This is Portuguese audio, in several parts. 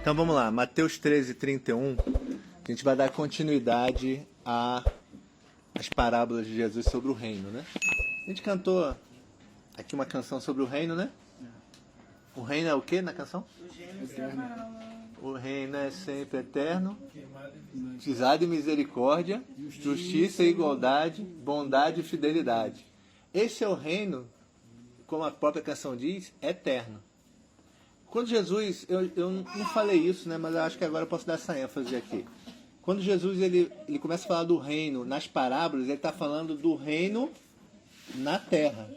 Então vamos lá, Mateus 13:31, a gente vai dar continuidade às parábolas de Jesus sobre o reino, né? A gente cantou aqui uma canção sobre o reino, né? O reino é o que na canção? O reino é sempre eterno, justiça e misericórdia, justiça e igualdade, bondade e fidelidade. Esse é o reino, como a própria canção diz, eterno. Quando Jesus, eu não falei isso, né, mas eu acho que agora eu posso dar essa ênfase aqui. Quando Jesus ele começa a falar do reino nas parábolas, ele está falando do reino na terra.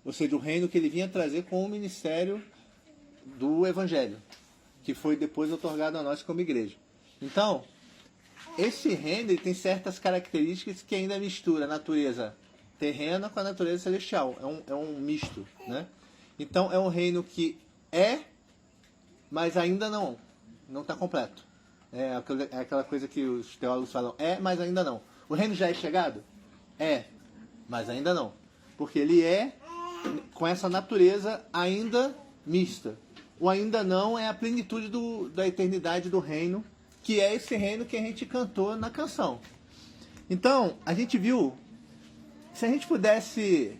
Ou seja, o reino que ele vinha trazer com o ministério do Evangelho, que foi depois otorgado a nós como igreja. Então, esse reino ele tem certas características que ainda mistura a natureza terrena com a natureza celestial. É um misto, né? Então, é um reino que mas ainda não está completo. É aquela coisa que os teólogos falam, mas ainda não. O reino já é chegado? Mas ainda não. Porque ele é com essa natureza ainda mista. O ainda não é a plenitude da eternidade do reino, que é esse reino que a gente cantou na canção. Então, a gente viu, se a gente pudesse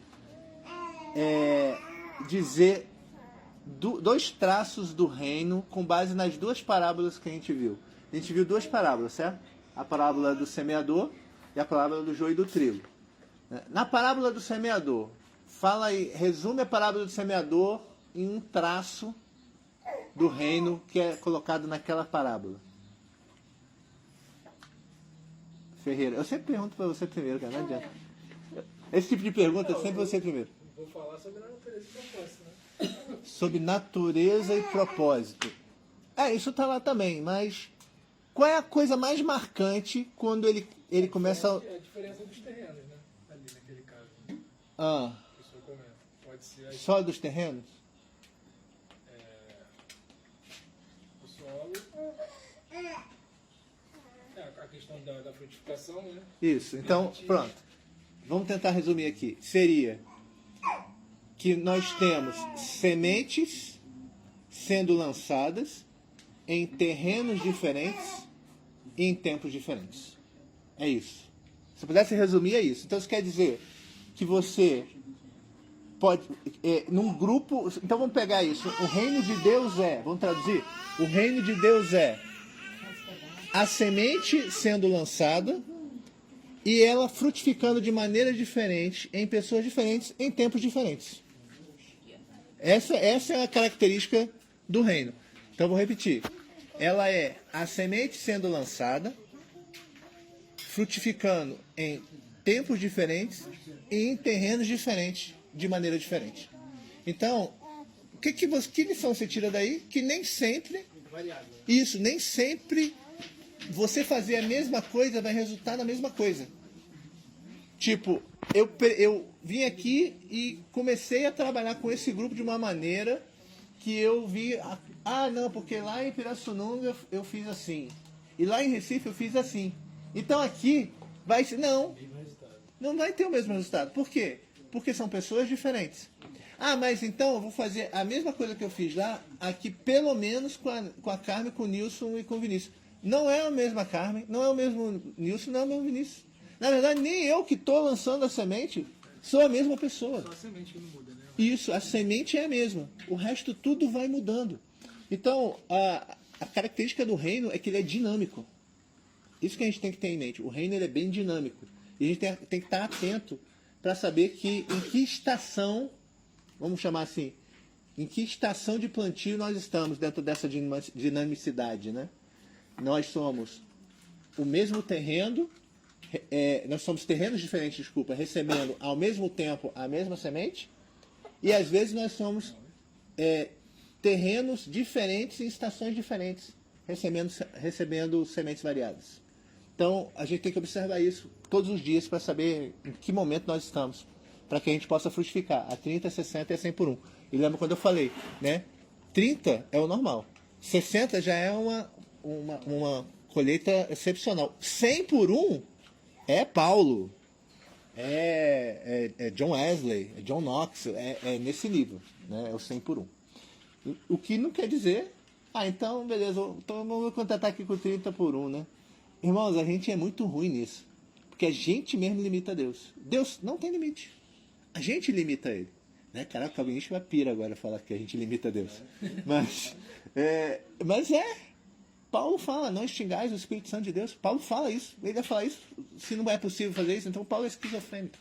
dizer dois traços do reino com base nas duas parábolas que a gente viu. A gente viu duas parábolas, certo? A parábola do semeador e a parábola do joio e do trigo. Na parábola do semeador, fala aí, resume a parábola do semeador em um traço do reino que é colocado naquela parábola. Ferreira, eu sempre pergunto para você primeiro, cara, não adianta. Esse tipo de pergunta é sempre você primeiro. Vou falar sobre a natureza e propósito, né? Sobre natureza e propósito. Isso está lá também, mas qual é a coisa mais marcante quando ele começa a... É a diferença dos terrenos, né? Ali naquele caso. Ah, O senhor comenta. Pode ser só dos terrenos? o solo. A questão da frutificação, né? Isso, então, pronto. Vamos tentar resumir aqui. Seria que nós temos sementes sendo lançadas em terrenos diferentes e em tempos diferentes. É isso. Se eu pudesse resumir, é isso. Então isso quer dizer que você pode, num grupo... Então vamos pegar isso. O reino de Deus vamos traduzir? O reino de Deus é a semente sendo lançada e ela frutificando de maneira diferente, em pessoas diferentes, em tempos diferentes. Essa é a característica do reino. Então, vou repetir. Ela é a semente sendo lançada, frutificando em tempos diferentes e em terrenos diferentes, de maneira diferente. Então, que lição você tira daí? Que nem sempre... Isso, nem sempre você fazer a mesma coisa vai resultar na mesma coisa. Tipo, eu vim aqui e comecei a trabalhar com esse grupo de uma maneira que eu vi... não, porque lá em Pirassununga eu fiz assim. E lá em Recife eu fiz assim. Então aqui vai ser... Não vai ter o mesmo resultado. Por quê? Porque são pessoas diferentes. Mas então eu vou fazer a mesma coisa que eu fiz lá, aqui pelo menos com a Carmen, com o Nilson e com o Vinícius. Não é a mesma Carmen, não é o mesmo Nilson, não é o mesmo Vinícius. Na verdade, nem eu que estou lançando a semente sou a mesma pessoa. Só a semente que não muda, né? Isso, a semente é a mesma. O resto tudo vai mudando. Então, a característica do reino é que ele é dinâmico. Isso que a gente tem que ter em mente. O reino ele é bem dinâmico. E a gente tem que estar atento para saber em que estação, vamos chamar assim, em que estação de plantio nós estamos dentro dessa dinamicidade, né? Nós somos o mesmo terreno, nós somos terrenos diferentes, recebendo ao mesmo tempo a mesma semente, e às vezes nós somos terrenos diferentes em estações diferentes, recebendo sementes variadas. Então, a gente tem que observar isso todos os dias para saber em que momento nós estamos, para que a gente possa frutificar a 30, 60 e a 100 por 1. E lembra quando eu falei, né? 30 é o normal, 60 já é uma colheita excepcional. 100 por 1 é Paulo, é John Wesley, é John Knox, é nesse nível, né? É o 100 por 1. O que não quer dizer Ah, então, beleza. Então vamos contratar aqui com 30 por 1, né? Irmãos, a gente é muito ruim nisso. Porque a gente mesmo limita Deus. Deus não tem limite. A gente limita ele. Né? Caraca, o calvinista vai pira agora falar que a gente limita Deus. Mas Paulo fala, não extingais o Espírito Santo de Deus. Paulo fala isso. Ele vai falar isso se não é possível fazer isso. Então Paulo é esquizofrênico.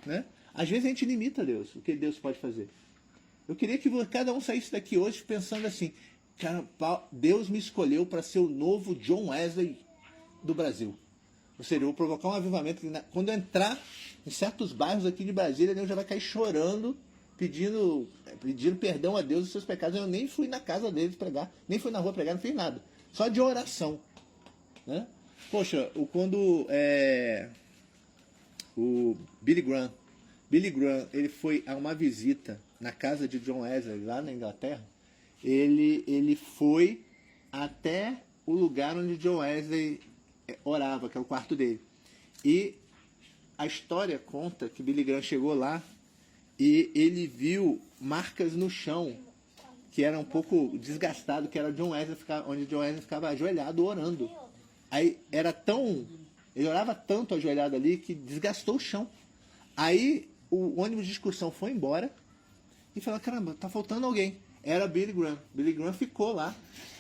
Né? Às vezes a gente limita Deus, o que Deus pode fazer. Eu queria que cada um saísse daqui hoje pensando assim, cara, Deus me escolheu para ser o novo John Wesley do Brasil. Ou seja, eu vou provocar um avivamento. Quando eu entrar em certos bairros aqui de Brasília, Deus já vai cair chorando, pedindo perdão a Deus dos seus pecados. Eu nem fui na casa deles pregar, nem fui na rua pregar, não fiz nada. Só de oração. Né? Poxa, quando o Billy Graham, ele foi a uma visita na casa de John Wesley, lá na Inglaterra, ele foi até o lugar onde John Wesley orava, que é o quarto dele. E a história conta que Billy Graham chegou lá e ele viu marcas no chão que era um pouco desgastado, que era onde John Wesley ficava ajoelhado orando. Aí ele orava tanto ajoelhado ali que desgastou o chão. Aí o ônibus de excursão foi embora e falou, caramba, tá faltando alguém. Era Billy Graham. Billy Graham ficou lá.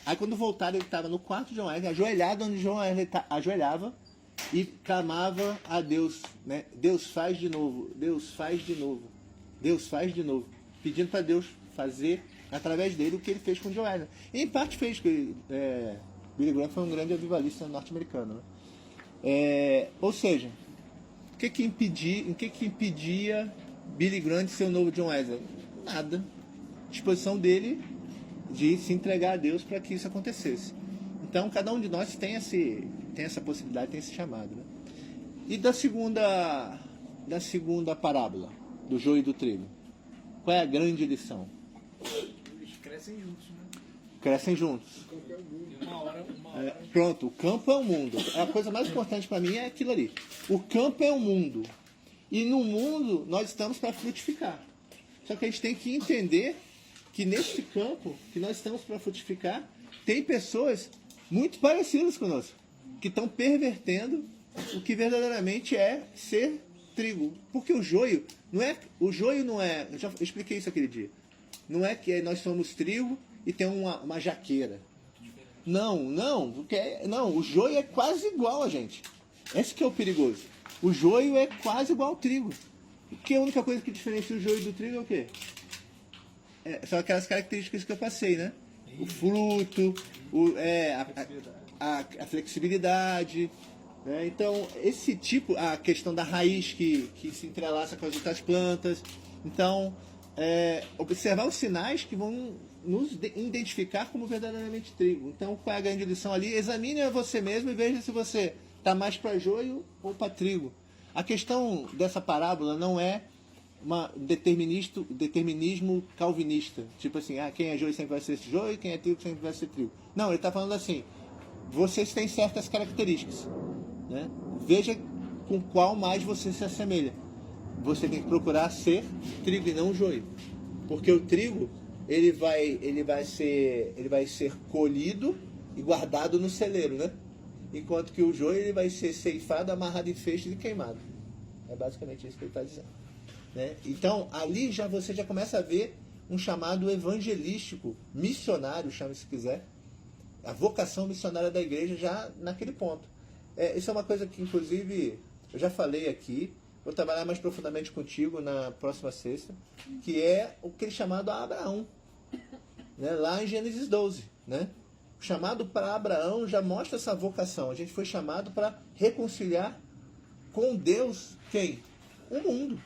Aí quando voltaram, ele estava no quarto de John Wesley, ajoelhado onde John Wesley ajoelhava e clamava a Deus, né? Deus faz de novo, Deus faz de novo, Deus faz de novo. Pedindo para Deus fazer através dele o que ele fez com John Wesley. E em parte fez, porque Billy Graham foi um grande avivalista norte-americano. Né? Ou seja, o que impedia Billy Graham de ser o novo John Wesley? Nada. Disposição dele de se entregar a Deus para que isso acontecesse. Então, cada um de nós tem essa possibilidade, tem esse chamado. Né? E da segunda parábola, do joio e do trigo, qual é a grande lição? Eles crescem juntos, né? Crescem juntos. Uma hora. Pronto, o campo é o mundo. A coisa mais importante para mim é aquilo ali. O campo é o mundo. E no mundo nós estamos para frutificar. Só que a gente tem que entender que nesse campo que nós estamos para frutificar, tem pessoas muito parecidas conosco, que estão pervertendo o que verdadeiramente é ser trigo. Porque o joio não é, eu já expliquei isso aquele dia, não é que nós somos trigo e tem uma jaqueira. Não, o joio é quase igual a gente. Esse que é o perigoso. O joio é quase igual ao trigo. Porque a única coisa que diferencia o joio do trigo é o quê? São aquelas características que eu passei, né? O fruto, a flexibilidade. Né? Então, esse tipo, a questão da raiz que se entrelaça com as outras plantas. Então, observar os sinais que vão nos identificar como verdadeiramente trigo. Então, qual é a grande lição ali? Examine a você mesmo e veja se você está mais para joio ou para trigo. A questão dessa parábola não é determinismo calvinista. Tipo assim, quem é joio sempre vai ser joio, quem é trigo sempre vai ser trigo. Não, ele está falando assim, vocês têm certas características. Né? Veja com qual mais você se assemelha. Você tem que procurar ser trigo e não joio. Porque o trigo, ele vai ser colhido e guardado no celeiro, né? Enquanto que o joio ele vai ser ceifado, amarrado em feixes e queimado. É basicamente isso que ele está dizendo. Né? Então, ali você já começa a ver um chamado evangelístico, missionário, chame se quiser, a vocação missionária da igreja já naquele ponto. Isso é uma coisa que, inclusive, eu já falei aqui, vou trabalhar mais profundamente contigo na próxima sexta, que é o que é chamado a Abraão, né? Lá em Gênesis 12, né? O chamado para Abraão já mostra essa vocação. A gente foi chamado para reconciliar com Deus, quem? O mundo.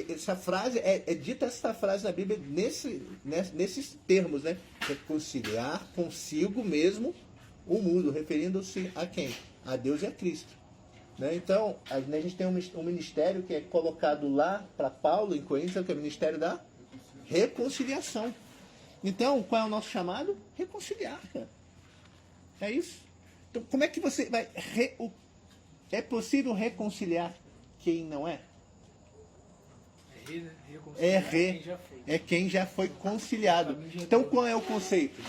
Essa frase, dita essa frase na Bíblia nesses termos, né? Reconciliar consigo mesmo o mundo, referindo-se a quem? A Deus e a Cristo. Né? Então, a gente tem um ministério que é colocado lá para Paulo, em Coríntios, que é o ministério da reconciliação. Então, qual é o nosso chamado? Reconciliar, cara. É isso. Então, como é que você vai... É possível reconciliar quem não é? Quem já foi. É quem já foi conciliado. Então, qual é o conceito?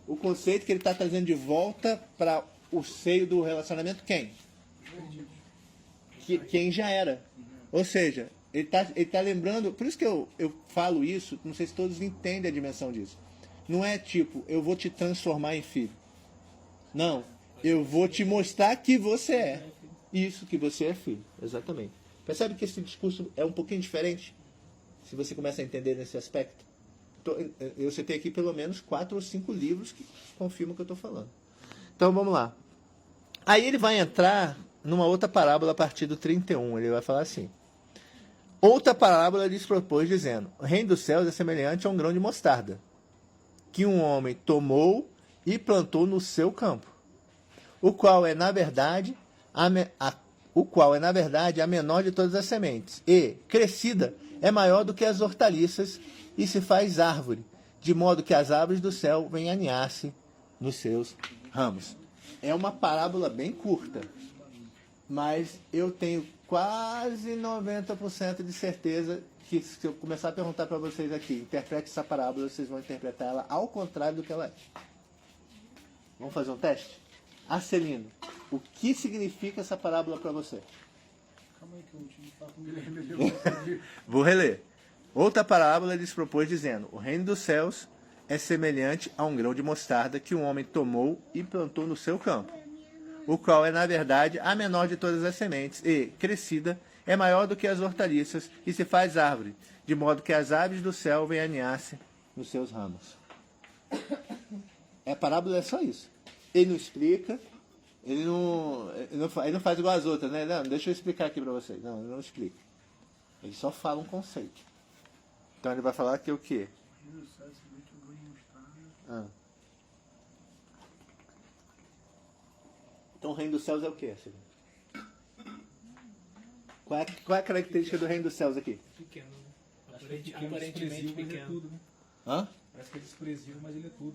o conceito que ele está trazendo de volta para o seio do relacionamento quem? Quem já era. Ou seja, ele tá lembrando, por isso que eu falo isso, não sei se todos entendem a dimensão disso. Não é tipo, eu vou te transformar em filho. Não, eu vou te mostrar que você é. Isso, que você é filho. Exatamente. Percebe que esse discurso é um pouquinho diferente? Se você começa a entender nesse aspecto. Eu citei aqui pelo menos 4 ou 5 livros que confirmam o que eu estou falando. Então vamos lá. Aí ele vai entrar numa outra parábola a partir do 31. Ele vai falar assim. Outra parábola lhes propôs, dizendo: o reino dos céus é semelhante a um grão de mostarda, que um homem tomou e plantou no seu campo, o qual é, na verdade, a menor de todas as sementes, e, crescida, é maior do que as hortaliças, e se faz árvore, de modo que as aves do céu vêm aninhar-se nos seus ramos. É uma parábola bem curta, mas eu tenho quase 90% de certeza que se eu começar a perguntar para vocês aqui, interprete essa parábola, vocês vão interpretar ela ao contrário do que ela é. Vamos fazer um teste? Arcelino, o que significa essa parábola para você? Calma aí que eu tive que falar com ele. Vou reler. Outra parábola lhes propôs, dizendo: o reino dos céus é semelhante a um grão de mostarda que um homem tomou e plantou no seu campo, o qual é, na verdade, a menor de todas as sementes, e, crescida, é maior do que as hortaliças, e se faz árvore, de modo que as aves do céu vêm aninhar-se nos seus ramos. A parábola é só isso. Ele não explica, ele não faz igual as outras, né? Não, deixa eu explicar aqui para vocês. Não, ele não explica. Ele só fala um conceito. Então ele vai falar que o quê? Ah. Então o reino dos céus é o quê? Qual é a característica do reino dos céus aqui? Pequeno, né? Pequeno, Aparentemente desprezível, mas é pequeno. tudo, né? Hã? Parece que é desprezível, mas ele é tudo.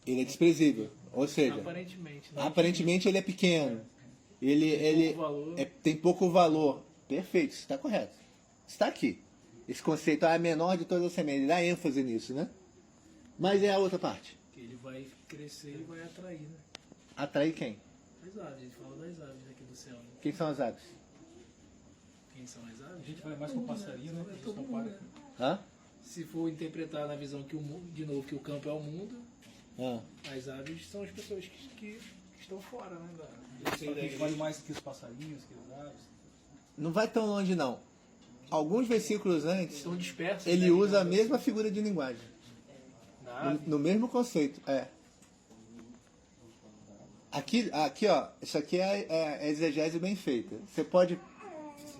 Ele é desprezível. Ou seja, Aparentemente, né? aparentemente ele é pequeno. Ele pouco valor. tem pouco valor. Perfeito, isso está correto. Está aqui. Esse conceito é a menor de todas as sementes. Ele dá ênfase nisso, né? Mas é a outra parte. Que ele vai crescer e vai atrair, né? Atrair quem? As aves, a gente fala das aves aqui do céu, né? Quem são as aves? Quem são as A aves? gente vai mais com o passarinho, né? É A gente todo compara. mundo, né? Hã? Se for interpretar na visão que o mundo, de novo, que o campo é o mundo, Hã? as aves são as pessoas que estão fora, né? Do Só seio que da a gente vale igreja. mais que os passarinhos, que as aves. Não vai tão longe, não. Alguns versículos antes, Estão dispersos. ele né? usa a mesma figura de linguagem. Na ave. No mesmo conceito, é. Aqui, ó, isso aqui é a exegese bem feita. Você pode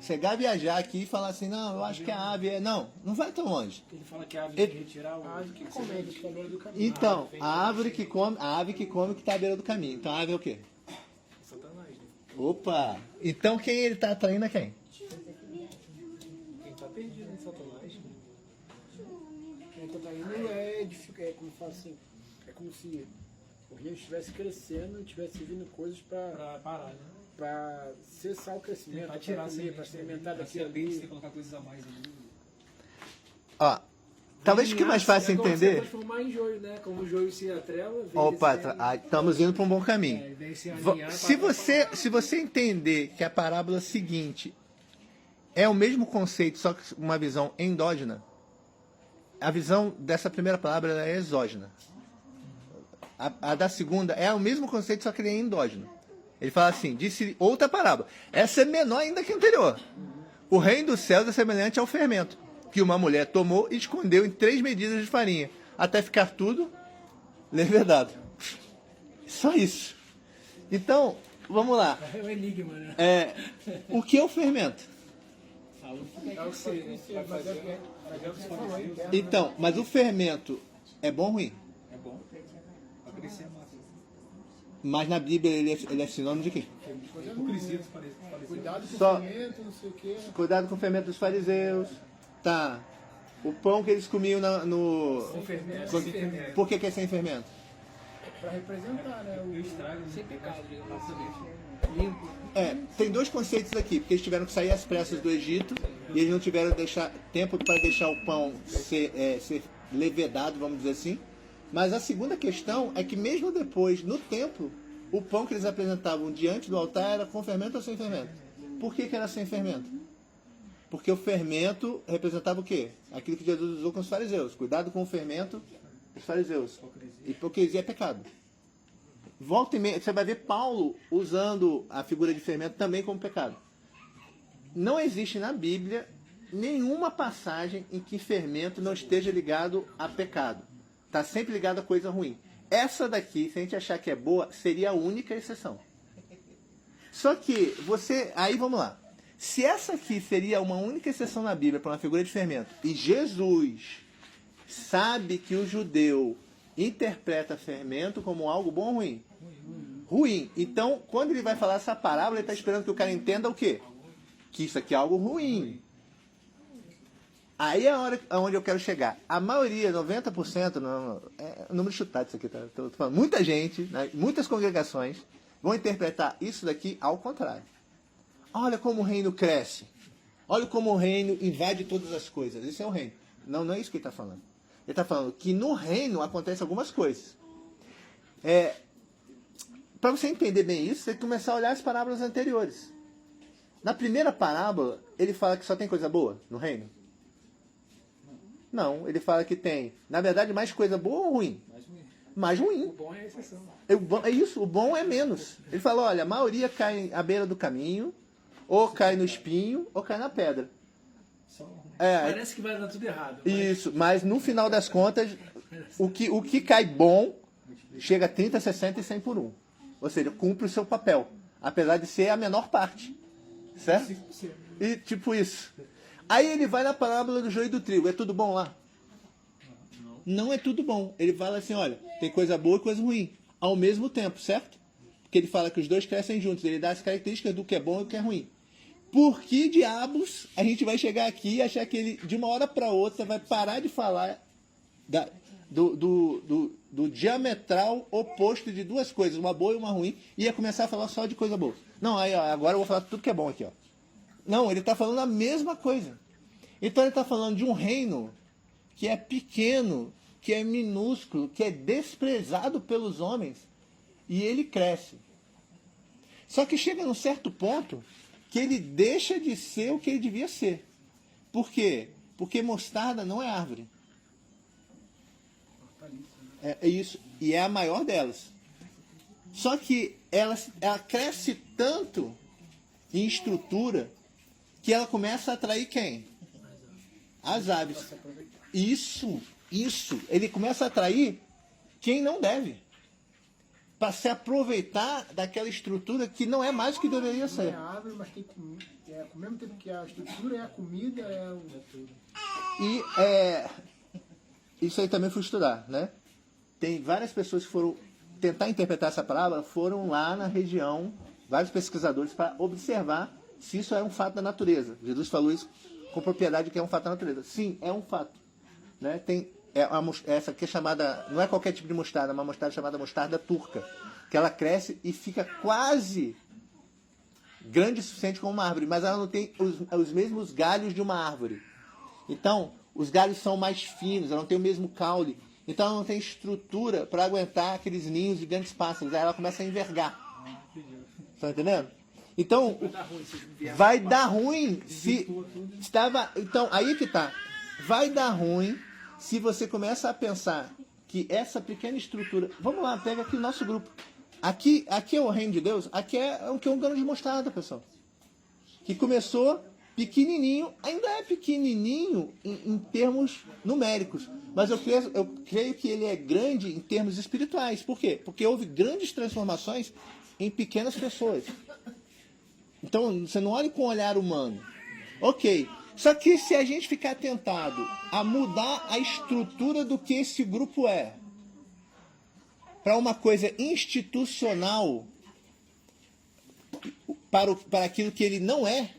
chegar a viajar aqui e falar assim, não, eu acho que a ave é... Não, não vai tão longe. Ele fala que a ave Ele- tem que retirar o... A ave que come, que está à beira do caminho. Então, a ave que come que está à beira do caminho. Então a ave é o quê? Satanás, né? Opa! Então quem ele está atraindo é quem? Quem está perdido em Satanás. Quem está indo é como fala assim, é como se o rio estivesse crescendo e estivesse vindo coisas para Pra parar, né? cessar o crescimento, Tentar para tirar a comer, semente, para se alimentar pra ser daquilo bem, você tem que ali. colocar coisas a mais ali. Ó, talvez fique mais fácil É como se entender. transformar em joio, né? Como o joio se atrela, vem Opa, descendo, estamos indo para um bom caminho. vem se Va- alinhar Se pra- se você entender que a parábola seguinte é o mesmo conceito, só que uma visão endógena, a visão dessa primeira palavra ela é exógena. A da segunda é o mesmo conceito, só que ele é endógeno. Ele fala assim, disse outra parábola. Essa é menor ainda que a anterior. O reino dos céus é semelhante ao fermento, que uma mulher tomou e escondeu em 3 medidas de farinha, até ficar tudo levedado. Só isso. Então, vamos lá. É um enigma, né? O que é o fermento? É o que você, né? Vai fazer. Então, mas o fermento é bom ou ruim? É bom. Vai crescer a massa. Mas na Bíblia ele é sinônimo de quê? Hipocrisia dos parecidos. Cuidado com Só- o fermento, não sei o quê. Cuidado com o fermento dos fariseus. Tá. O pão que eles comiam no... Sem fermento. Por Sem fermento. Por que é sem fermento? Para representar, né? Eu estrago, Sem pecado, digamos assim. Exatamente. Limpo. Tem dois conceitos aqui, porque eles tiveram que sair às pressas do Egito e eles não tiveram tempo para deixar o pão ser levedado, vamos dizer assim. Mas a segunda questão é que mesmo depois, no templo, o pão que eles apresentavam diante do altar era com fermento ou sem fermento? Por que era sem fermento? Porque o fermento representava o quê? Aquilo que Jesus usou com os fariseus. Cuidado com o fermento dos fariseus. Hipocrisia é pecado. Volta e meia, você vai ver Paulo usando a figura de fermento também como pecado. Não existe na Bíblia nenhuma passagem em que fermento não esteja ligado a pecado. Está sempre ligado a coisa ruim. Essa daqui, se a gente achar que é boa, seria a única exceção. Só que aí vamos lá. Se essa aqui seria uma única exceção na Bíblia para uma figura de fermento, e Jesus sabe que o judeu interpreta fermento como algo bom ou ruim? Ruim. Então, quando ele vai falar essa parábola, ele está esperando que o cara entenda o quê? Que isso aqui é algo ruim. Aí é a hora onde eu quero chegar. A maioria, 90%, é número chutado isso aqui, tá? Tô falando, muita gente, né, muitas congregações vão interpretar isso daqui ao contrário. Olha como o reino cresce. Olha como o reino invade todas as coisas. Esse é o reino. Não é isso que ele está falando. Ele está falando que no reino acontecem algumas coisas. Para você entender bem isso, você tem que começar a olhar as parábolas anteriores. Na primeira parábola, ele fala que só tem coisa boa no reino? Não, ele fala que tem, na verdade, mais coisa boa ou ruim? Mais ruim. O bom é a exceção. É isso, o bom é menos. Ele fala, olha, a maioria cai à beira do caminho, ou cai no espinho, ou cai na pedra. Parece que vai dar tudo errado. Isso, mas no final das contas, o que cai bom, chega a 30, 60 e 100 por 1. Ou seja, cumpre o seu papel, apesar de ser a menor parte. Certo? E tipo isso. Aí ele vai na parábola do joio e do trigo. É tudo bom lá? Não é tudo bom. Ele fala assim, olha, tem coisa boa e coisa ruim. Ao mesmo tempo, certo? Porque ele fala que os dois crescem juntos. Ele dá as características do que é bom e do que é ruim. Por que diabos a gente vai chegar aqui e achar que ele, de uma hora para outra, vai parar de falar do diametral oposto de duas coisas, uma boa e uma ruim, e ia começar a falar só de coisa boa? Não, aí ó, agora eu vou falar tudo que é bom aqui, ó. Não, ele está falando a mesma coisa. Então ele está falando de um reino que é pequeno, que é minúsculo, que é desprezado pelos homens, e ele cresce. Só que chega num certo ponto que ele deixa de ser o que ele devia ser. Por quê? Porque mostarda não é árvore. É isso. E é a maior delas. Só que ela cresce tanto em estrutura que ela começa a atrair quem? As aves. Isso. Ele começa a atrair quem não deve. Para se aproveitar daquela estrutura que não é mais o que deveria ser. Não é árvore, mas tem comida. Ao mesmo tempo que a estrutura é a comida, é tudo. E isso aí também fui estudar, né? Tem várias pessoas que foram tentar interpretar essa palavra, foram lá na região, vários pesquisadores, para observar se isso é um fato da natureza. Jesus falou isso com propriedade que é um fato da natureza. Sim, é um fato. Né? Essa aqui é chamada, não é qualquer tipo de mostarda, é uma mostarda chamada mostarda turca, que ela cresce e fica quase grande o suficiente como uma árvore, mas ela não tem os mesmos galhos de uma árvore. Então, os galhos são mais finos, ela não tem o mesmo caule, então ela não tem estrutura para aguentar aqueles ninhos de grandes pássaros, aí ela começa a envergar. Está entendendo? Então, vai dar ruim se estava. Então, aí que tá. Vai dar ruim se você começa a pensar que essa pequena estrutura. Vamos lá, pega aqui o nosso grupo. Aqui é o reino de Deus. Aqui é um grão de mostarda, pessoal. Que começou pequenininho, ainda é pequenininho em termos numéricos. Mas eu creio que ele é grande em termos espirituais. Por quê? Porque houve grandes transformações em pequenas pessoas. Então, você não olha com o olhar humano. Ok. Só que se a gente ficar tentado a mudar a estrutura do que esse grupo é para uma coisa institucional, para aquilo que ele não é,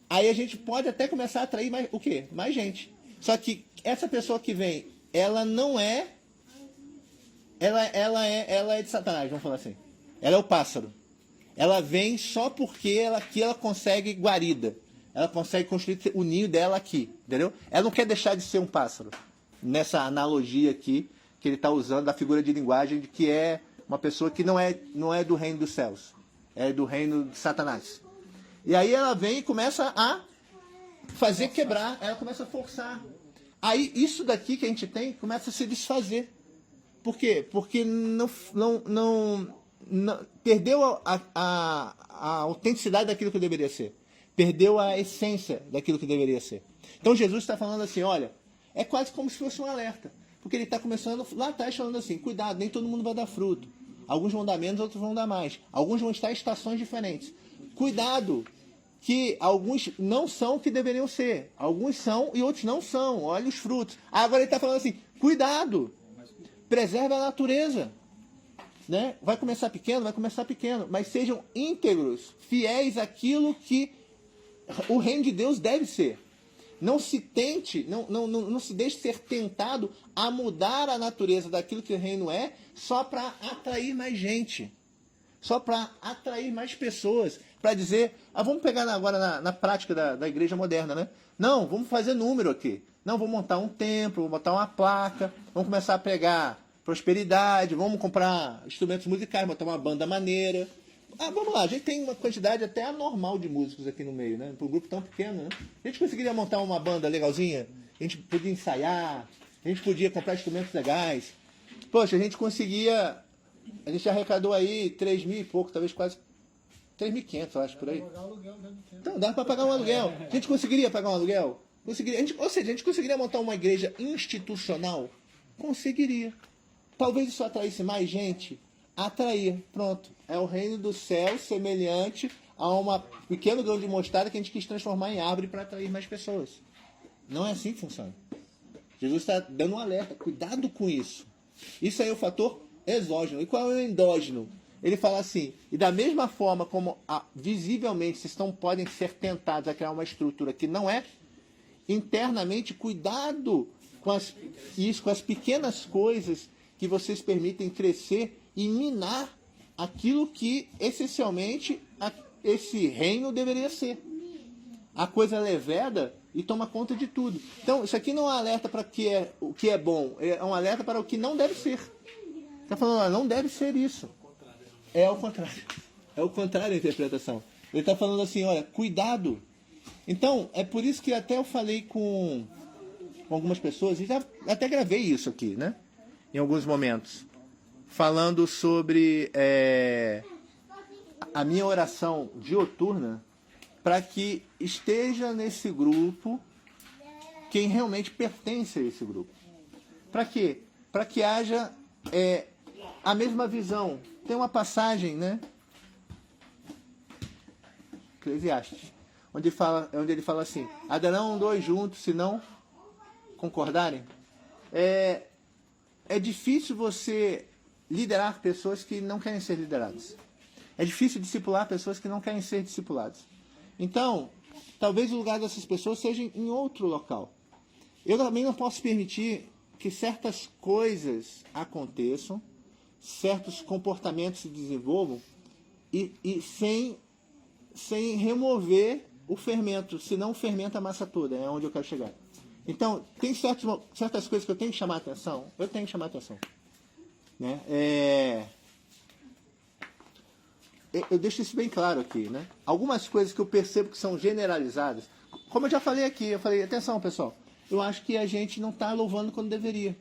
aí a gente pode até começar a atrair mais, o quê? Mais gente. Só que essa pessoa que vem, ela não é... Ela é de Satanás, vamos falar assim. Ela é o pássaro. Ela vem só porque aqui ela consegue guarida. Ela consegue construir o ninho dela aqui, entendeu? Ela não quer deixar de ser um pássaro. nessa analogia aqui que ele está usando da figura de linguagem de que é uma pessoa que não é do reino dos céus, é do reino de Satanás. E aí ela vem e começa a fazer quebrar, ela começa a forçar. Aí isso daqui que a gente tem começa a se desfazer. Por quê? Porque não perdeu a autenticidade daquilo que deveria ser. Perdeu a essência daquilo que deveria ser. Então Jesus está falando assim, olha, é quase como se fosse um alerta. Porque ele está começando lá atrás falando assim, cuidado, nem todo mundo vai dar fruto. Alguns vão dar menos, outros vão dar mais. Alguns vão estar em estações diferentes. Cuidado, que alguns não são o que deveriam ser. Alguns são e outros não são. Olha os frutos. Agora ele está falando assim, cuidado, preserve a natureza. Né? Vai começar pequeno, mas sejam íntegros, fiéis àquilo que o reino de Deus deve ser. Não se tente, não se deixe ser tentado a mudar a natureza daquilo que o reino é só para atrair mais gente, só para atrair mais pessoas, para dizer, vamos pegar agora na prática da igreja moderna, né? Não, vamos fazer número aqui. Não, vamos montar um templo, vamos botar uma placa, vamos começar a pregar prosperidade, vamos comprar instrumentos musicais, botar uma banda maneira. Vamos lá, a gente tem uma quantidade até anormal de músicos aqui no meio, né? Para um grupo tão pequeno, né? A gente conseguiria montar uma banda legalzinha, a gente podia ensaiar, a gente podia comprar instrumentos legais. Poxa, a gente arrecadou aí 3 mil e pouco, talvez quase 3.500, eu acho, por aí. Então, dá para pagar um aluguel. A gente conseguiria pagar um aluguel? Conseguiria. Ou seja, a gente conseguiria montar uma igreja institucional? Conseguiria. Talvez isso atraísse mais gente? Atrair. Pronto. É o reino do céu semelhante a um pequeno grão de mostarda que a gente quis transformar em árvore para atrair mais pessoas. Não é assim que funciona. Jesus está dando um alerta. Cuidado com isso. Isso aí é o fator exógeno. E qual é o endógeno? Ele fala assim, e da mesma forma como visivelmente vocês podem ser tentados a criar uma estrutura que não é, internamente, cuidado com as pequenas coisas que vocês permitem crescer e minar aquilo que, essencialmente, esse reino deveria ser. A coisa leveda e toma conta de tudo. Então, isso aqui não é um alerta para o que é bom, é um alerta para o que não deve ser. Está falando, não deve ser isso. É ao contrário. É o contrário da interpretação. Ele está falando assim, olha, cuidado. Então, é por isso que até eu falei com algumas pessoas, e já até gravei isso aqui, né? Em alguns momentos. Falando sobre a minha oração dioturna para que esteja nesse grupo quem realmente pertence a esse grupo. Para quê? Para que haja a mesma visão. Tem uma passagem, né? Eclesiastes, onde ele fala assim, andarão 2 juntos se não concordarem. É difícil você liderar pessoas que não querem ser lideradas. É difícil discipular pessoas que não querem ser discipuladas. Então, talvez o lugar dessas pessoas seja em outro local. Eu também não posso permitir que certas coisas aconteçam, certos comportamentos se desenvolvam e sem remover o fermento, senão o fermento amassa toda, é onde eu quero chegar. Então, tem certas coisas que eu tenho que chamar a atenção, Né? Eu deixo isso bem claro aqui, né? Algumas coisas que eu percebo que são generalizadas, como eu já falei aqui, atenção pessoal, eu acho que a gente não está louvando quando deveria.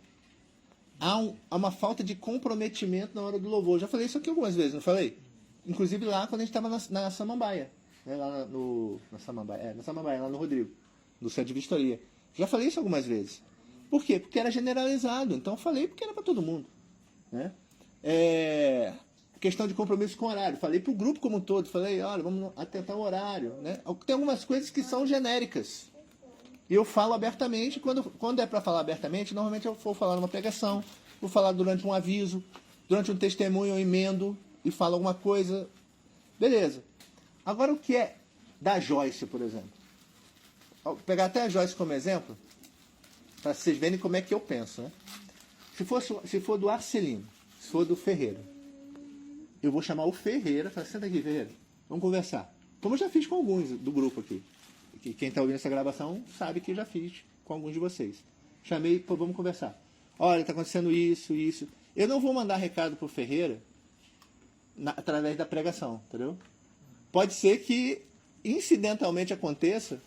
Há uma falta de comprometimento na hora do louvor. Eu já falei isso aqui algumas vezes, não falei? Inclusive lá quando a gente estava na Samambaia, né? Na Samambaia, lá no Rodrigo, no centro de vistoria. Já falei isso algumas vezes. Por quê? Porque era generalizado. Então eu falei porque era para todo mundo. Né? Questão de compromisso com o horário. Falei para o grupo como um todo. Falei, olha, vamos atentar o horário. Né? Tem algumas coisas que são genéricas. E eu falo abertamente. Quando é para falar abertamente, normalmente eu vou falar numa pregação, vou falar durante um aviso, durante um testemunho eu emendo e falo alguma coisa. Beleza. Agora o que é da Joyce, por exemplo? Vou pegar até a Joyce como exemplo, para vocês verem como é que eu penso. Né? Se for do Arcelino, se for do Ferreira, eu vou chamar o Ferreira, falar, senta aqui, Ferreira, vamos conversar. Como eu já fiz com alguns do grupo aqui. Quem está ouvindo essa gravação sabe que eu já fiz com alguns de vocês. Chamei, pô, vamos conversar. Olha, tá acontecendo isso, isso. Eu não vou mandar recado pro Ferreira através da pregação, entendeu? Pode ser que incidentalmente aconteça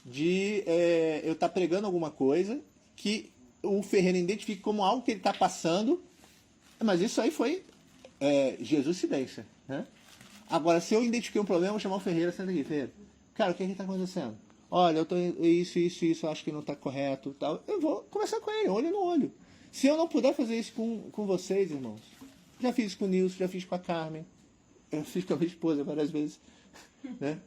de eu estar pregando alguma coisa que o Ferreira identifique como algo que ele está passando, mas isso aí foi Jesuscidência, né? Agora, se eu identifiquei um problema, eu vou chamar o Ferreira, senta aqui, Ferreira. Cara, o que está acontecendo? Olha, eu tô isso, eu acho que não está correto, tal. Eu vou conversar com ele, olho no olho. Se eu não puder fazer isso com vocês, irmãos, já fiz isso com o Nilson, já fiz com a Carmen, eu fiz com a minha esposa várias vezes, né?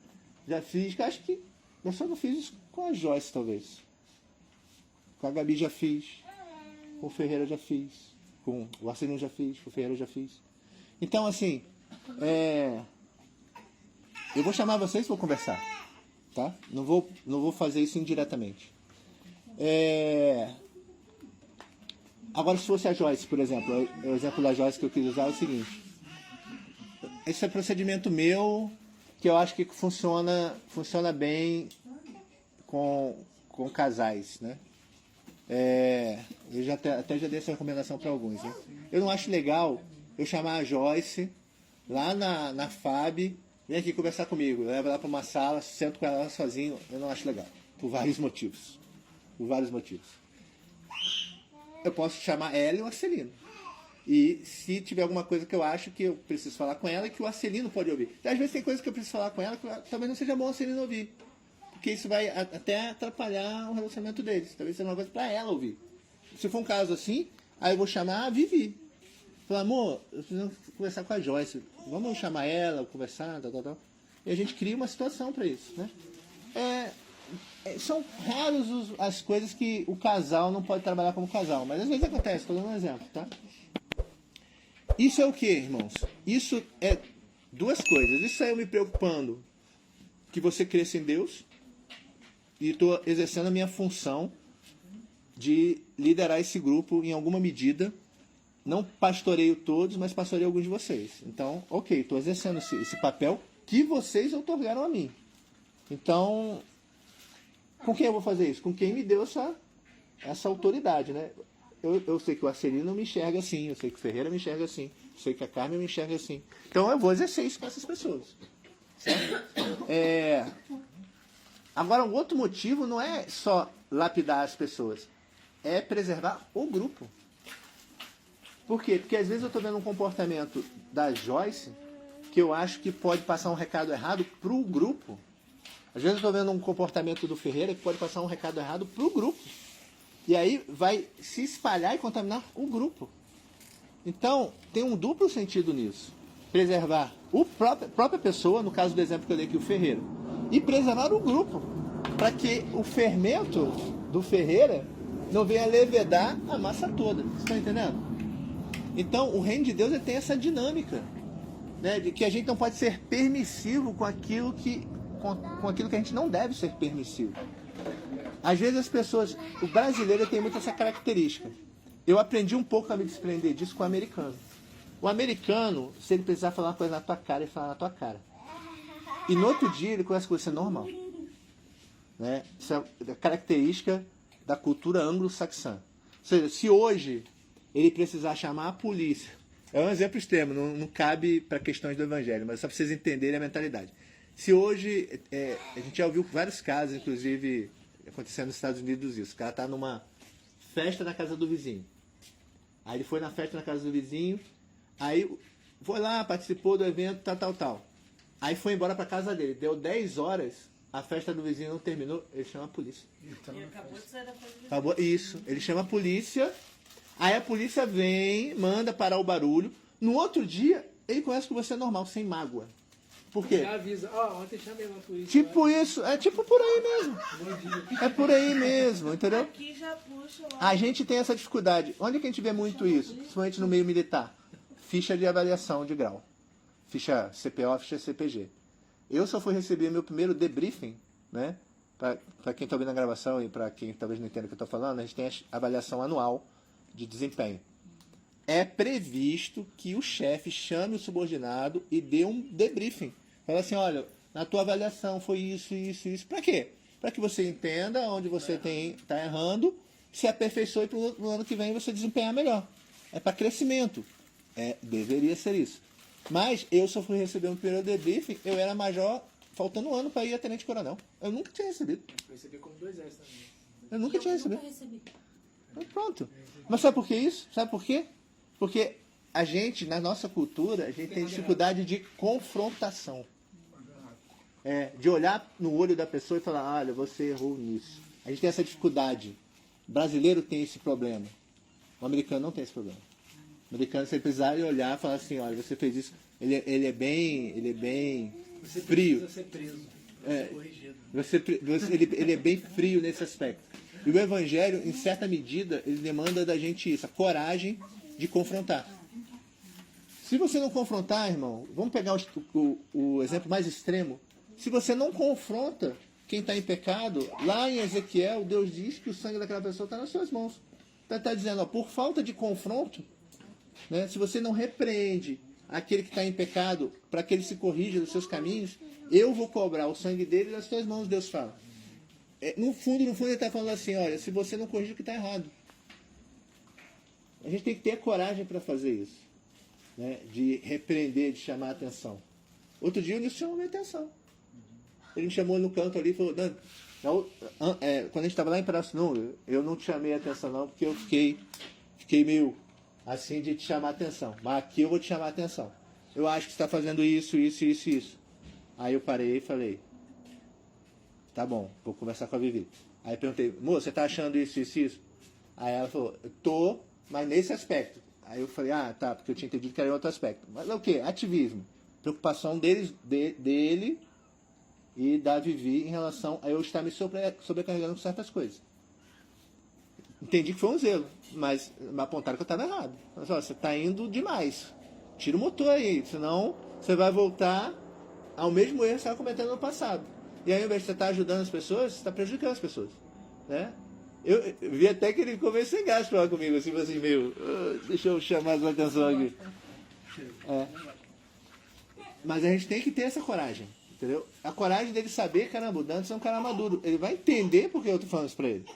Já fiz, acho que eu só não fiz isso com a Joyce, talvez. Com a Gabi já fiz, com o Ferreira já fiz, com o Arcelino já fiz, com o Ferreira já fiz. Então, assim, eu vou chamar vocês e vou conversar, tá? Não vou fazer isso indiretamente. Agora, se fosse a Joyce, por exemplo, o exemplo da Joyce que eu quis usar é o seguinte. Esse é procedimento meu que eu acho que funciona bem com casais, né? Eu até já dei essa recomendação para alguns, né? Eu não acho legal eu chamar a Joyce lá na FAB, vem aqui conversar comigo, leva ela para uma sala, sento com ela sozinho, eu não acho legal, por vários motivos. Eu posso chamar ela e o Arcelino. E se tiver alguma coisa que eu acho que eu preciso falar com ela, que o Arcelino pode ouvir. E às vezes tem coisas que eu preciso falar com ela que talvez não seja bom o Arcelino ouvir. Porque isso vai até atrapalhar o relacionamento deles. Talvez seja uma coisa para ela ouvir. Se for um caso assim, aí eu vou chamar a Vivi. Falar, amor, eu preciso conversar com a Joyce. Vamos chamar ela, conversar, tal. E a gente cria uma situação para isso, né? São raras as coisas que o casal não pode trabalhar como casal. Mas às vezes acontece, estou dando um exemplo, tá? Isso é o que, irmãos? Isso é duas coisas. Isso é eu me preocupando que você cresça em Deus e estou exercendo a minha função de liderar esse grupo em alguma medida. Não pastoreio todos, mas pastoreio alguns de vocês. Então, ok, estou exercendo esse papel que vocês outorgaram a mim. Então, com quem eu vou fazer isso? Com quem me deu essa autoridade, né? Eu sei que o Arcelino me enxerga assim, eu sei que o Ferreira me enxerga assim, eu sei que a Carmen me enxerga assim. Então eu vou exercer isso com essas pessoas. Certo? Agora, o outro motivo não é só lapidar as pessoas, é preservar o grupo. Por quê? Porque às vezes eu estou vendo um comportamento da Joyce que eu acho que pode passar um recado errado para o grupo. Às vezes eu estou vendo um comportamento do Ferreira que pode passar um recado errado para o grupo. E aí vai se espalhar e contaminar o grupo. Então, tem um duplo sentido nisso. Preservar a própria pessoa, no caso do exemplo que eu dei aqui, o Ferreira. E preservar o grupo. Para que o fermento do Ferreira não venha levedar a massa toda. Vocês estão entendendo? Então, o reino de Deus tem essa dinâmica. Né, de que a gente não pode ser permissivo com aquilo que a gente não deve ser permissivo. Às vezes as pessoas, o brasileiro tem muito essa característica. Eu aprendi um pouco a me desprender disso com o americano. O americano, se ele precisar falar uma coisa na tua cara, ele fala na tua cara. E no outro dia ele começa com você normal. Né? Isso é a característica da cultura anglo-saxã. Ou seja, se hoje ele precisar chamar a polícia, é um exemplo extremo, não cabe para questões do evangelho, mas só para vocês entenderem a mentalidade. Se hoje, a gente já ouviu vários casos, inclusive acontecendo nos Estados Unidos isso, o cara está numa festa na casa do vizinho. Aí ele foi na festa na casa do vizinho, aí foi lá, participou do evento, tal. Aí foi embora para casa dele, deu 10 horas, a festa do vizinho não terminou, ele chama a polícia. E acabou de sair da coisa do Acabou, isso, ele chama a polícia, aí a polícia vem, manda parar o barulho, no outro dia ele conversa com você normal, sem mágoa. Por quê? Já avisa, ontem chamei uma polícia. Tipo isso, é tipo por aí mesmo. É por aí mesmo, entendeu? Aqui já puxa lá. A gente tem essa dificuldade. Onde que a gente vê muito isso? Principalmente no meio militar. Ficha de avaliação de grau. Ficha CPO, ficha CPG. Eu só fui receber meu primeiro debriefing, né? Para quem está ouvindo a gravação e para quem talvez não entenda o que eu estou falando, a gente tem a avaliação anual de desempenho. É previsto que o chefe chame o subordinado e dê um debriefing. Fala assim, olha, na tua avaliação foi isso. Para quê? Para que você entenda onde você está errando se aperfeiçoe para no ano que vem você desempenhar melhor. É para crescimento. Deveria ser isso. Mas eu só fui receber um primeiro debriefing, eu era major, faltando um ano para ir a tenente-coronel. Eu nunca tinha recebido. Eu recebi como 2S também. Eu nunca tinha recebido. Nunca recebi. Então, pronto. Mas sabe por que isso? Sabe por quê? Porque a gente, na nossa cultura, a gente tem dificuldade de confrontação. De olhar no olho da pessoa e falar, olha, você errou nisso. A gente tem essa dificuldade. O brasileiro tem esse problema. O americano não tem esse problema. O americano, se ele precisar olhar e falar assim, olha, você fez isso. Ele é bem Você frio. precisa ser preso. É. Ser corrigido. Ele é bem frio nesse aspecto. E o evangelho, em certa medida, ele demanda da gente isso, a coragem de confrontar. Se você não confrontar, irmão, vamos pegar o exemplo mais extremo. Se você não confronta quem está em pecado, lá em Ezequiel, Deus diz que o sangue daquela pessoa está nas suas mãos. Está dizendo, ó, por falta de confronto, né, se você não repreende aquele que está em pecado para que ele se corrija dos seus caminhos, eu vou cobrar o sangue dele das suas mãos, Deus fala. No fundo, ele está falando assim, olha, se você não corrige o que está errado. A gente tem que ter a coragem para fazer isso. Né, de repreender, de chamar a atenção. Outro dia o Nilson chamou a minha atenção. Ele me chamou no canto ali e falou, Dan, quando a gente estava lá em Pirassununga, eu não te chamei a atenção não, porque eu fiquei meio assim de te chamar a atenção. Mas aqui eu vou te chamar a atenção. Eu acho que você está fazendo isso. Aí eu parei e falei, tá bom, vou conversar com a Vivi. Aí eu perguntei, moça, você está achando isso? Aí ela falou, tô, mas nesse aspecto. Aí eu falei, tá, porque eu tinha entendido que era em outro aspecto. Mas é o quê? Ativismo. Preocupação dele e da Vivi em relação a eu estar me sobrecarregando com certas coisas. Entendi que foi um zelo, mas me apontaram que eu estava errado. Mas, você está indo demais. Tira o motor aí, senão você vai voltar ao mesmo erro que você estava cometendo no passado. E aí, ao invés de você estar ajudando as pessoas, você está prejudicando as pessoas. Né? Eu vi até que ele ficou meio sem gás para falar comigo, assim, meio, deixa eu chamar a sua atenção aqui. Mas a gente tem que ter essa coragem, entendeu? A coragem dele saber, caramba, o Dantas é um cara maduro. Ele vai entender porque eu estou falando isso para ele.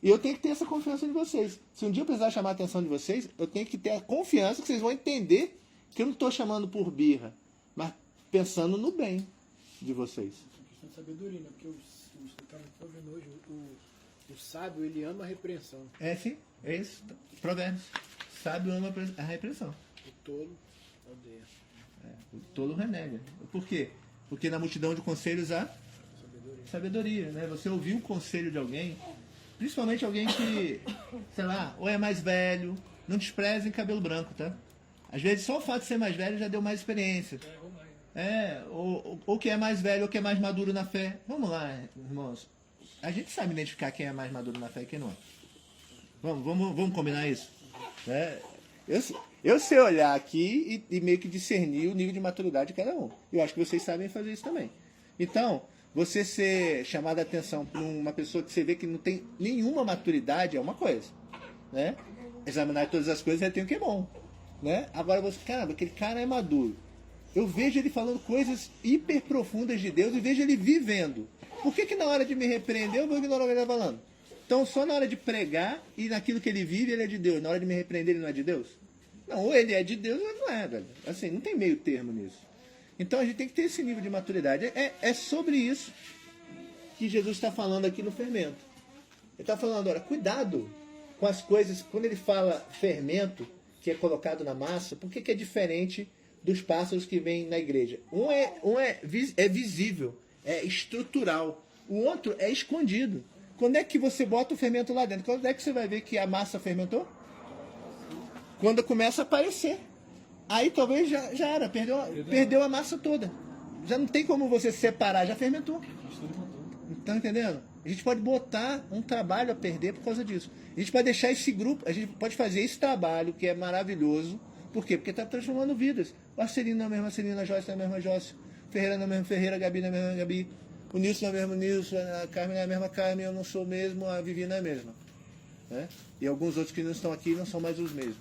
E eu tenho que ter essa confiança em vocês. Se um dia eu precisar chamar a atenção de vocês, eu tenho que ter a confiança que vocês vão entender que eu não estou chamando por birra, mas pensando no bem de vocês. É questão de sabedoria, né? Porque o cara está vendo hoje, o sábio, ele ama a repreensão. Sim, é isso. Provérbios. Sábio ama a repreensão. O tolo odeia. O tolo renega. Por quê? Porque na multidão de conselhos há sabedoria, né? Você ouvir o conselho de alguém, principalmente alguém que, sei lá, ou é mais velho, não desprezem cabelo branco, tá? Às vezes só o fato de ser mais velho já deu mais experiência. Ou que é mais velho, ou que é mais maduro na fé. Vamos lá, irmãos. A gente sabe identificar quem é mais maduro na fé e quem não é. Vamos combinar isso? Eu sei olhar aqui e meio que discernir o nível de maturidade de cada um. Eu acho que vocês sabem fazer isso também. Então, você ser chamado a atenção por uma pessoa que você vê que não tem nenhuma maturidade é uma coisa. Né? Examinar todas as coisas tem o que é bom. Né? Agora você, caramba, aquele cara é maduro. Eu vejo ele falando coisas hiper profundas de Deus e vejo ele vivendo. Por que na hora de me repreender eu vou ignorar o que ele está falando? Então só na hora de pregar e naquilo que ele vive ele é de Deus. Na hora de me repreender ele não é de Deus? Não, ou ele é de Deus ou ele não é, velho. Assim, não tem meio termo nisso. Então a gente tem que ter esse nível de maturidade. É sobre isso que Jesus está falando aqui no fermento. Ele está falando, olha, cuidado com as coisas. Quando ele fala fermento, que é colocado na massa, por que é diferente dos pássaros que vêm na igreja? Um é visível, é estrutural. O outro é escondido. Quando é que você bota o fermento lá dentro? Quando é que você vai ver que a massa fermentou? Quando começa a aparecer. Aí talvez já era, perdeu a massa toda. Já não tem como você separar, já fermentou. Estão entendendo? A gente pode botar um trabalho a perder por causa disso. A gente pode deixar esse grupo, a gente pode fazer esse trabalho que é maravilhoso. Por quê? Porque está transformando vidas. O Arcelino na mesma Arcelino, a Joyce na mesma Joyce, Ferreira na mesma Ferreira, a Gabi na mesma Gabi, o Nilson na mesma Nilson, a Carmen na mesma Carmen, eu não sou o mesmo, a Vivi não é a mesma. Né? E alguns outros que não estão aqui não são mais os mesmos.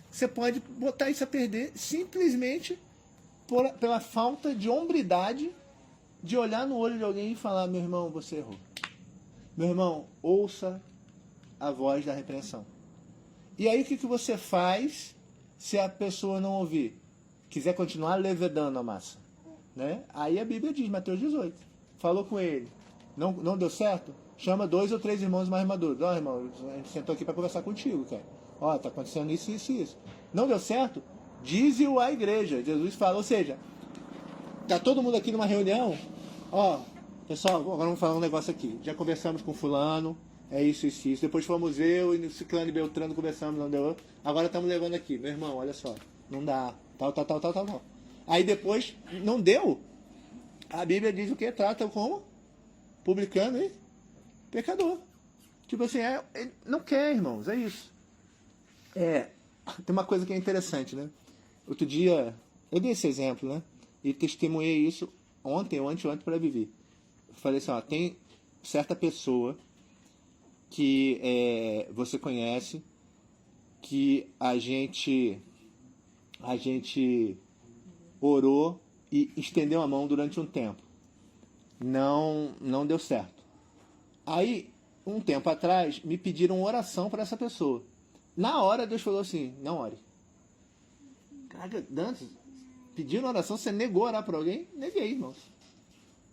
Você pode botar isso a perder simplesmente pela falta de hombridade de olhar no olho de alguém e falar, meu irmão, você errou. Meu irmão, ouça a voz da repreensão. E aí o que você faz se a pessoa não ouvir? Quiser continuar levedando a massa, né? Aí a Bíblia diz, Mateus 18, falou com ele, não deu certo? Chama 2 ou 3 irmãos mais maduros. Ó, irmão, a gente sentou aqui para conversar contigo, cara. Ó, tá acontecendo isso, isso e isso. Não deu certo? Dize-o à igreja. Jesus fala, ou seja, tá todo mundo aqui numa reunião, ó, pessoal, agora vamos falar um negócio aqui. Já conversamos com fulano, é isso, isso, isso. Depois fomos eu e Ciclano e Beltrano, conversamos, não deu. Agora estamos levando aqui. Meu irmão, olha só, não dá. Tal. Aí depois, não deu. A Bíblia diz o que? Trata como? Publicano e pecador. Tipo assim, ele não quer, irmãos, é isso. Tem uma coisa que é interessante, né? Outro dia, eu dei esse exemplo, né? E testemunhei isso ontem ou anteontem para Vivi. Eu falei assim, ó, tem certa pessoa que você conhece, que a gente orou e estendeu a mão durante um tempo. Não deu certo. Aí, um tempo atrás, me pediram oração para essa pessoa. Na hora, Deus falou assim, não ore. Caraca, Dantas, pediram oração, você negou orar para alguém? Neguei, irmãos.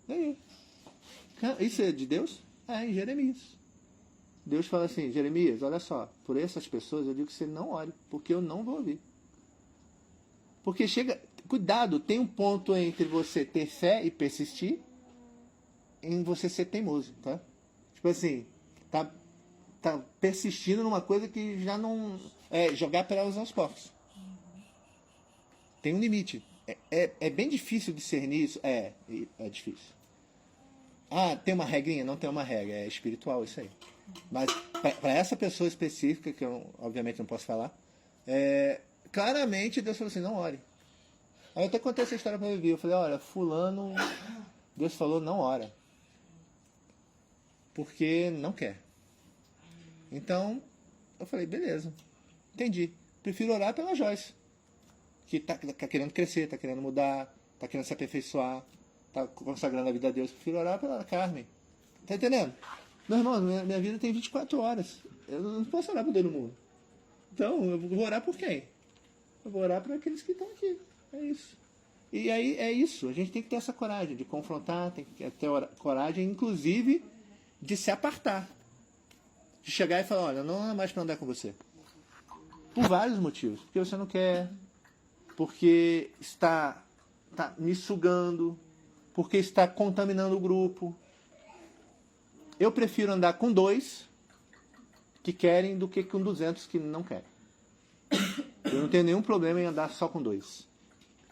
Neguei. Isso é de Deus? Em Jeremias. Deus fala assim, Jeremias, olha só, por essas pessoas eu digo que você não ore, porque eu não vou ouvir. Porque cuidado, tem um ponto entre você ter fé e persistir, em você ser teimoso, tá? Tipo assim, tá persistindo numa coisa que já não... jogar pelas aos porcos. Tem um limite. É bem difícil discernir isso. É difícil. Tem uma regrinha? Não tem uma regra. É espiritual isso aí. Mas para essa pessoa específica, que eu obviamente não posso falar, claramente Deus falou assim, não ore. Aí eu até contei essa história para Vivi. Eu falei, olha, fulano, Deus falou, não ora. Porque não quer. Então, eu falei, beleza, entendi. Prefiro orar pela Joyce, que tá querendo crescer, tá querendo mudar, tá querendo se aperfeiçoar, tá consagrando a vida a Deus. Prefiro orar pela Carmen. Tá entendendo? Meu irmão, minha vida tem 24 horas. Eu não posso orar por todo mundo. Então, eu vou orar por quem? Eu vou orar por aqueles que estão aqui. É isso. E aí é isso. A gente tem que ter essa coragem de confrontar, tem que ter coragem, inclusive, de se apartar. De chegar e falar, olha, não é mais para andar com você. Por vários motivos. Porque você não quer, porque está me sugando, porque está contaminando o grupo. Eu prefiro andar com 2 que querem do que com 200 que não querem. Eu não tenho nenhum problema em andar só com 2.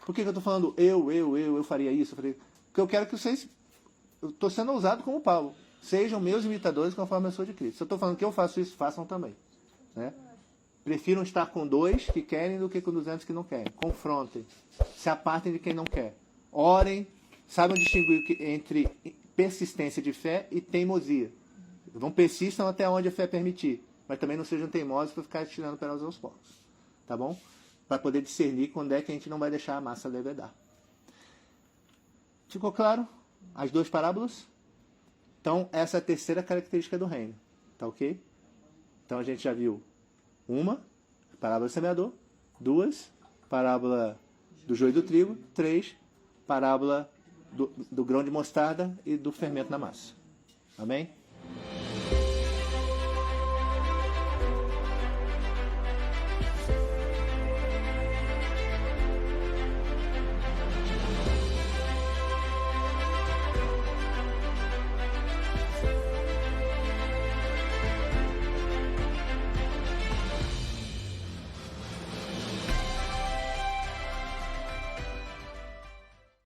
Por que eu estou falando eu faria isso? Porque eu quero que vocês... Eu estou sendo ousado como Paulo. Sejam meus imitadores conforme eu sou de Cristo. Se eu estou falando que eu faço isso, façam também. Né? Prefiram estar com 2 que querem do que com 200 que não querem. Confrontem. Se apartem de quem não quer. Orem. Saibam distinguir entre persistência de fé e teimosia. Persistam até onde a fé permitir. Mas também não sejam teimosos para ficar tirando pelas aos porcos. Tá bom? Para poder discernir quando é que a gente não vai deixar a massa levedar. Ficou claro? As 2 parábolas? Então, essa é a terceira característica do reino. Tá ok? Então, a gente já viu 1, parábola do semeador. 2, parábola do joio e do trigo. 3, parábola do grão de mostarda e do fermento na massa. Amém?